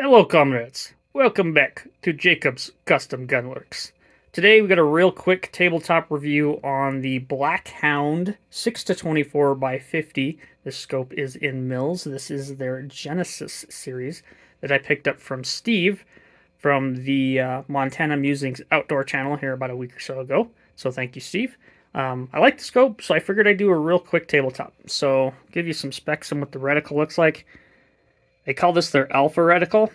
Hello, comrades. Welcome back to Jacob's Custom Gunworks. Today we got a real quick tabletop review on the Blackhound 6 to 24 by 50. This scope is in mils. This is their Genesis series that I picked up from Steve from the Montana Musings Outdoor channel here about a week or so ago. So thank you, Steve. I like the scope, so I figured I'd do a real quick tabletop. So give you some specs on what the reticle looks like. They call this their alpha reticle.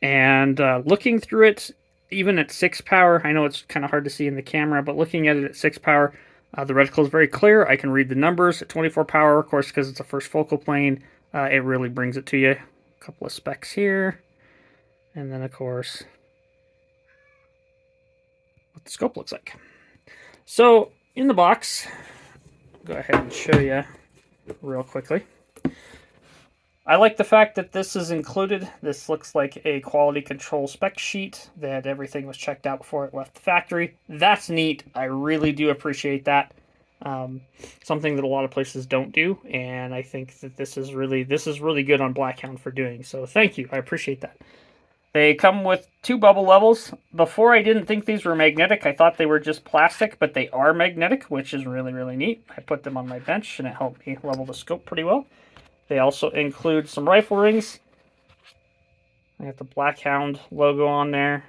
And looking through it, even at 6 power, I know it's kind of hard to see in the camera, but looking at it at 6 power, the reticle is very clear. I can read the numbers. At 24 power, of course, because it's a first focal plane, it really brings it to you. A couple of specs here. And then, of course, what the scope looks like. So, in the box, go ahead and show you real quickly. I like the fact that this is included. This looks like a quality control spec sheet, that everything was checked out before it left the factory. That's neat. I really do appreciate that. Something that a lot of places don't do, and I think that this is really good on Blackhound for doing. So thank you. I appreciate that. They come with 2 bubble levels. Before, I didn't think these were magnetic. I thought they were just plastic, but they are magnetic, which is really, really neat. I put them on my bench, and it helped me level the scope pretty well. They also include some rifle rings. I got the Blackhound logo on there,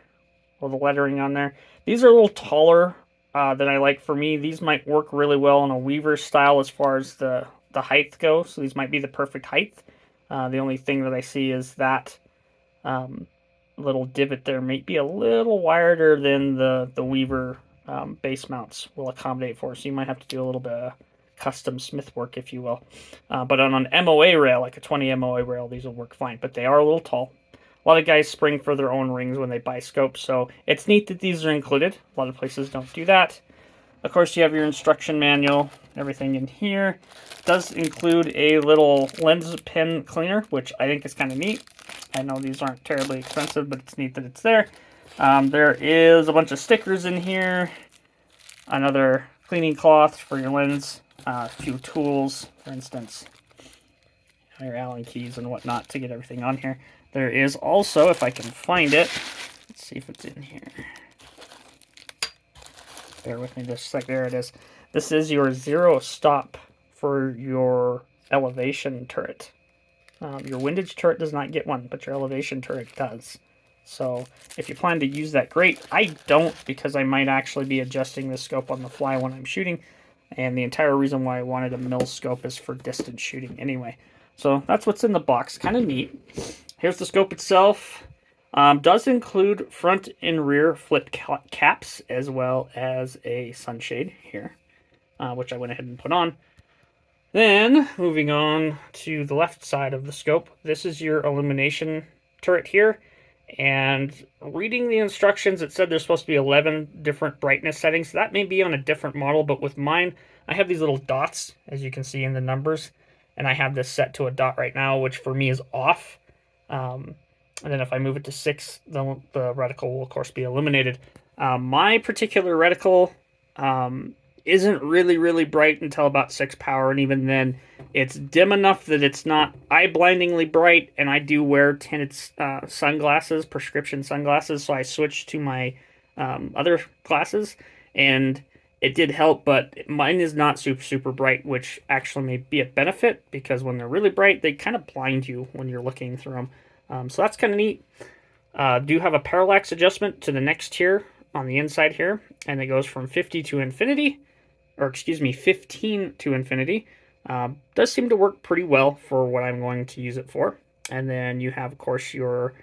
or the lettering on there. These are a little taller than I like for me. These might work really well in a Weaver style as far as the height goes. So these might be the perfect height. The only thing that I see is that little divot there might be a little wider than the Weaver base mounts will accommodate for. So you might have to do a little bit of custom smith work, if you will. But on an MOA rail, like a 20 MOA rail, these will work fine. But they are a little tall. A lot of guys spring for their own rings when they buy scopes, so it's neat that these are included. A lot of places don't do that. Of course, you have your instruction manual, everything in here. It does include a little lens pen cleaner, which I think is kind of neat. I know these aren't terribly expensive, but it's neat that it's there. There is a bunch of stickers in here. Another cleaning cloth for your lens. A few tools, for instance, your Allen keys and whatnot to get everything on here. There is also, if I can find it, let's see if it's in here. Bear with me just a sec. There it is. This is your 0 stop for your elevation turret. Your windage turret does not get one, but your elevation turret does. So if you plan to use that, great. I don't, because I might actually be adjusting the scope on the fly when I'm shooting. And the entire reason why I wanted a mil scope is for distance shooting anyway. So that's what's in the box. Kind of neat. Here's the scope itself. Does include front and rear flip caps, as well as a sunshade here, which I went ahead and put on. Then, moving on to the left side of the scope, this is your illumination turret here. And reading the instructions, it said there's supposed to be 11 different brightness settings. That may be on a different model, but with mine, I have these little dots, as you can see in the numbers. And I have this set to a dot right now, which for me is off. And then if I move it to 6, the reticle will, of course, be illuminated. My particular reticle isn't really bright until about 6 power, and even then, it's dim enough that it's not eye-blindingly bright, and I do wear tinted sunglasses, prescription sunglasses, so I switched to my other glasses, and it did help, but mine is not super bright, which actually may be a benefit, because when they're really bright, they kind of blind you when you're looking through them. So that's kind of neat. Do have a parallax adjustment to the next tier on the inside here, and it goes from 50 to infinity, or excuse me, 15 to infinity. Does seem to work pretty well for what I'm going to use it for. And then you have, of course, your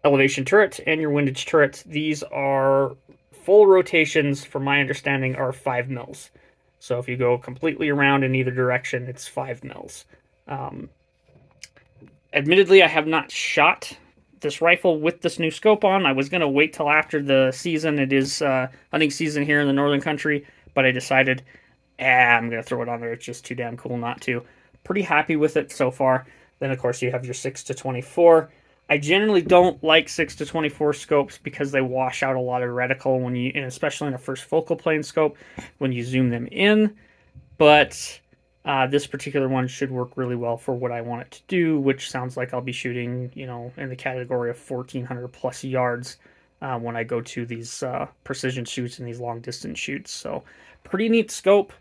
elevation turret and your windage turret. These are full rotations, from my understanding, are 5 mils. So if you go completely around in either direction, it's 5 mils. Admittedly, I have not shot this rifle with this new scope on. I was going to wait till after the season. It is hunting season here in the northern country, but I decided, I'm going to throw it on there. It's just too damn cool not to. Pretty happy with it so far. Then, of course, you have your 6 to 24. I generally don't like 6 to 24 scopes because they wash out a lot of reticle, when you, and especially in a first focal plane scope, when you zoom them in. But This particular one should work really well for what I want it to do, which sounds like I'll be shooting, in the category of 1,400 plus yards when I go to these precision shoots and these long distance shoots. So, pretty neat scope.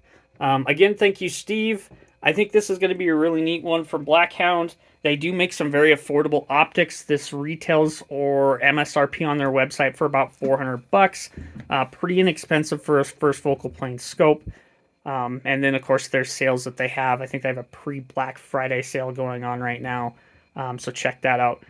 Again, thank you, Steve. I think this is going to be a really neat one for Blackhound. They do make some very affordable optics. This retails or MSRP on their website for about $400. Pretty inexpensive for a first focal plane scope. And then, of course, there's sales that they have. I think they have a pre-Black Friday sale going on right now. So check that out.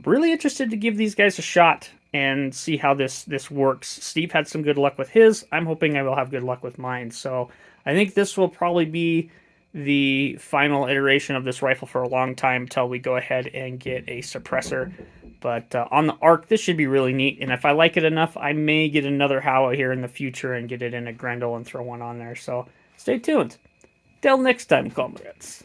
Really interested to give these guys a shot and see how this works. Steve had some good luck with his. I'm hoping I will have good luck with mine. So I think this will probably be the final iteration of this rifle for a long time till we go ahead and get a suppressor. But on the arc, this should be really neat. And if I like it enough, I may get another Howa here in the future and get it in a Grendel and throw one on there. So stay tuned. Till next time, comrades.